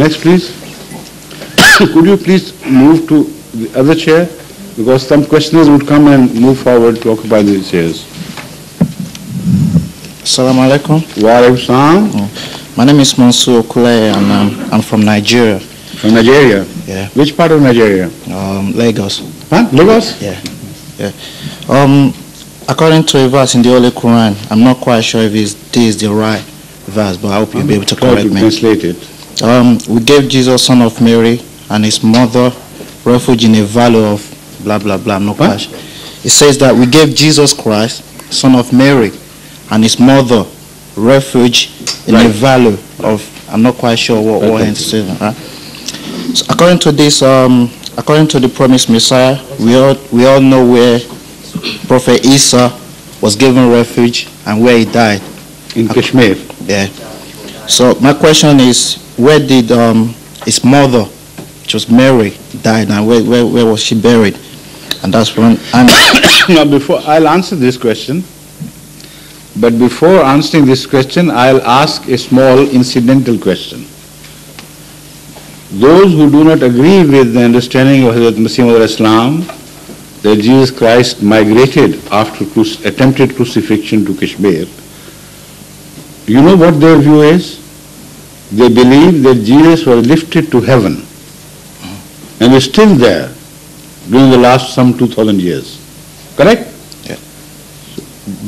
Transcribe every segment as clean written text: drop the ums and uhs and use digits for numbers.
Next, please. Could you please move to the other chair? Because some questioners would come and move forward to occupy these chairs. Assalamu alaikum. Wa alaikum salam. My name is Mansour Kule and I'm from Nigeria. From Nigeria? Yeah. Which part of Nigeria? Lagos. Huh? Lagos? Yeah. According to a verse in the Holy Quran, I'm not quite sure if this is the right verse, but I hope you'll be able to correct me. Translate it. We gave Jesus, son of Mary, and his mother refuge in a valley of blah blah blah. No cash. It says that we gave Jesus Christ, son of Mary, and his mother refuge in a valley of. I'm not quite sure what it says. Right? So according to this, according to the promised Messiah, we all know where Prophet Isa was given refuge and where he died. In Kashmir. Yeah. So my question is, where did his mother, which was Mary, died, and where was she buried? And that's when I'm. Now, I'll answer this question. But before answering this question, I'll ask a small incidental question. Those who do not agree with the understanding of Hazrat Masih Maud Islam that Jesus Christ migrated after attempted crucifixion to Kashmir, you know what their view is? They believe that Jesus was lifted to heaven and is still there during the last some 2000 years. Correct? Yeah.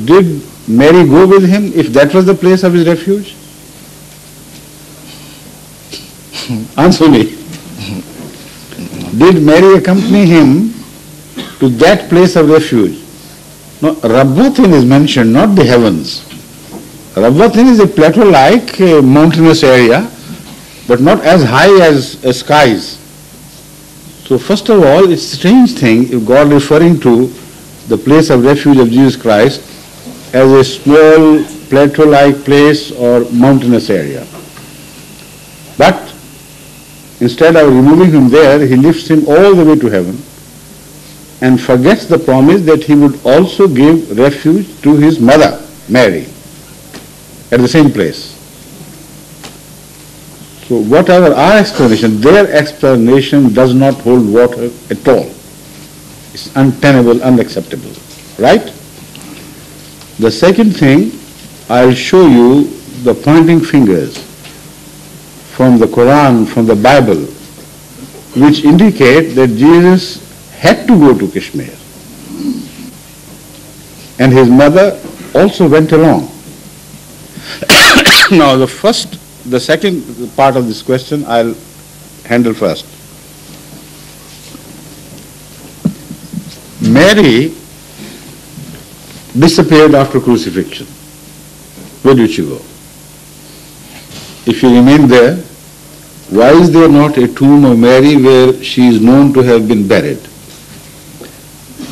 Did Mary go with him if that was the place of his refuge? Answer me. Did Mary accompany him to that place of refuge? No, Rabbatin is mentioned, not the heavens. Rabbatin is a plateau-like mountainous area, but not as high as skies. So first of all, it's a strange thing if God referring to the place of refuge of Jesus Christ as a small plateau-like place or mountainous area. But instead of removing him there, he lifts him all the way to heaven and forgets the promise that he would also give refuge to his mother, Mary, at the same place. So whatever our explanation, their explanation does not hold water at all. It's untenable, unacceptable. Right? The second thing, I'll show you the pointing fingers from the Quran, from the Bible, which indicate that Jesus had to go to Kashmir. And his mother also went along. Now the second part of this question I'll handle first. Mary disappeared after crucifixion. Where did she go? If she remained there, why is there not a tomb of Mary where she is known to have been buried?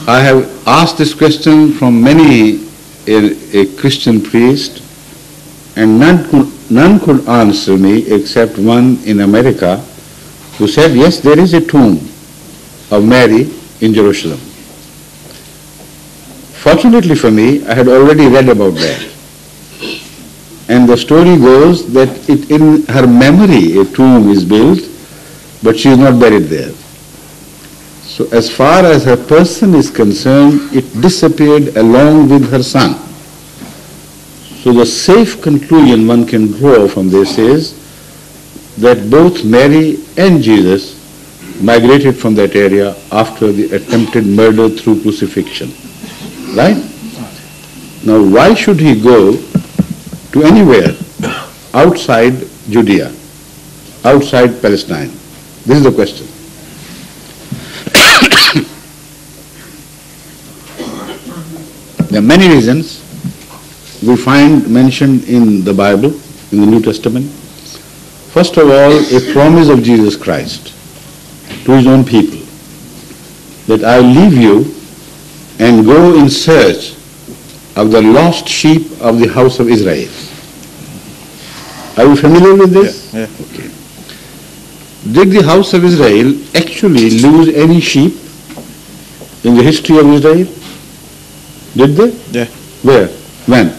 I have asked this question from many a Christian priest, and none could answer me except one in America who said, yes, there is a tomb of Mary in Jerusalem. Fortunately for me, I had already read about that. And the story goes that in her memory a tomb is built, but she is not buried there. So as far as her person is concerned, it disappeared along with her son. So the safe conclusion one can draw from this is that both Mary and Jesus migrated from that area after the attempted murder through crucifixion. Right? Now why should he go to anywhere outside Judea, outside Palestine? This is the question. There are many reasons we find mentioned in the Bible, in the New Testament. First of all, a promise of Jesus Christ to his own people, that I will leave you and go in search of the lost sheep of the house of Israel. Are you familiar with this? Yeah. Okay. Did the house of Israel actually lose any sheep in the history of Israel? Did they? Yeah. Where? When?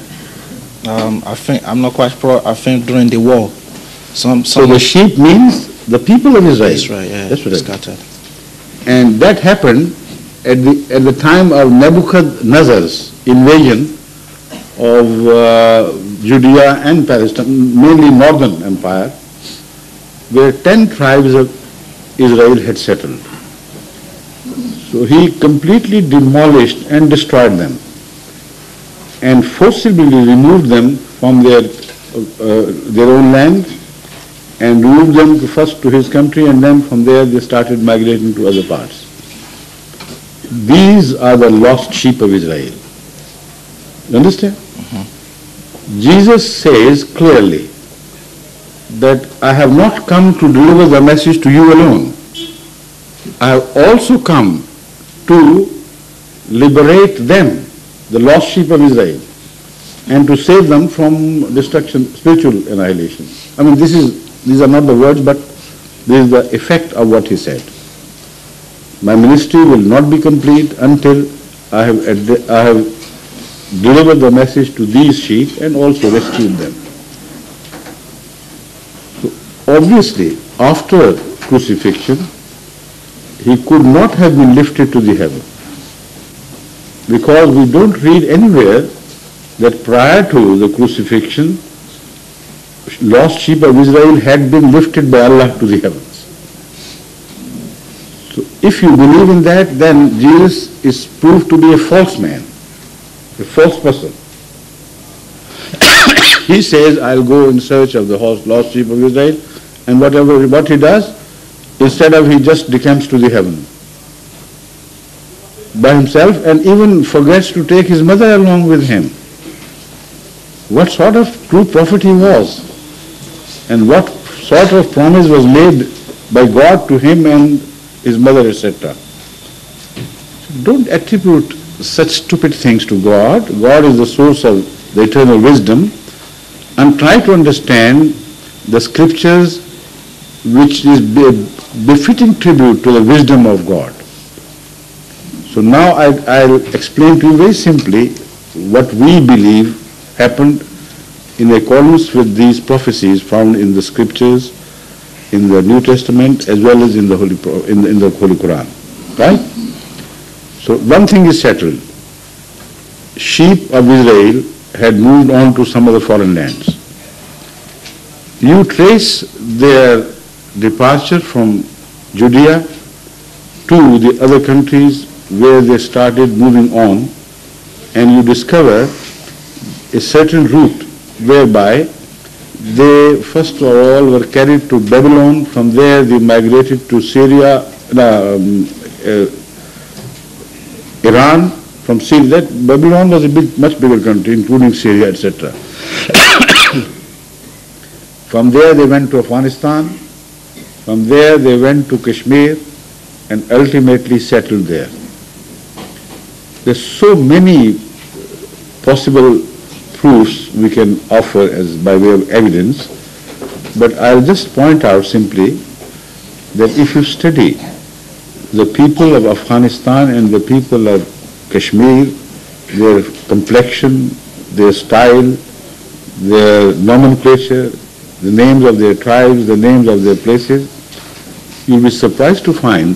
I think I'm not quite sure. I think during the war. So the sheep means The people of Israel. Israel, yeah, That's what scattered. And that happened at the time of Nebuchadnezzar's invasion of Judea and Palestine, mainly northern empire, where 10 tribes of Israel had settled. So he completely demolished and destroyed them and forcibly removed them from their own land and removed them first to his country, and then from there they started migrating to other parts. These are the lost sheep of Israel. You understand? Jesus says clearly that I have not come to deliver the message to you alone. I have also come to liberate them, the lost sheep of Israel, and to save them from destruction, spiritual annihilation. I mean, these are not the words, but this is the effect of what he said. My ministry will not be complete until I have delivered the message to these sheep and also rescued them. So obviously, after crucifixion, he could not have been lifted to the heaven, because we don't read anywhere that prior to the crucifixion, lost sheep of Israel had been lifted by Allah to the heavens. So if you believe in that, then Jesus is proved to be a false man, a false person. He says, I'll go in search of the lost sheep of Israel, and what he does, instead of he just decamps to the heaven by himself, and even forgets to take his mother along with him. What sort of true prophet he was, and what sort of promise was made by God to him and his mother, etc. Don't attribute such stupid things to God. God is the source of the eternal wisdom, and try to understand the scriptures, which is befitting tribute to the wisdom of God. So now I'll explain to you very simply what we believe happened in accordance with these prophecies found in the scriptures, in the New Testament, as well as in the Holy Quran. Right? So one thing is settled. Sheep of Israel had moved on to some other foreign lands. You trace their departure from Judea to the other countries where they started moving on, and you discover a certain route whereby they first of all were carried to Babylon. From there they migrated to Syria, Iran. From Syria, Babylon was a much bigger country, including Syria, etc. From there they went to Afghanistan. From there they went to Kashmir and ultimately settled there. There's so many possible proofs we can offer as by way of evidence, but I'll just point out simply that if you study the people of Afghanistan and the people of Kashmir, their complexion, their style, their nomenclature, the names of their tribes, the names of their places, you'll be surprised to find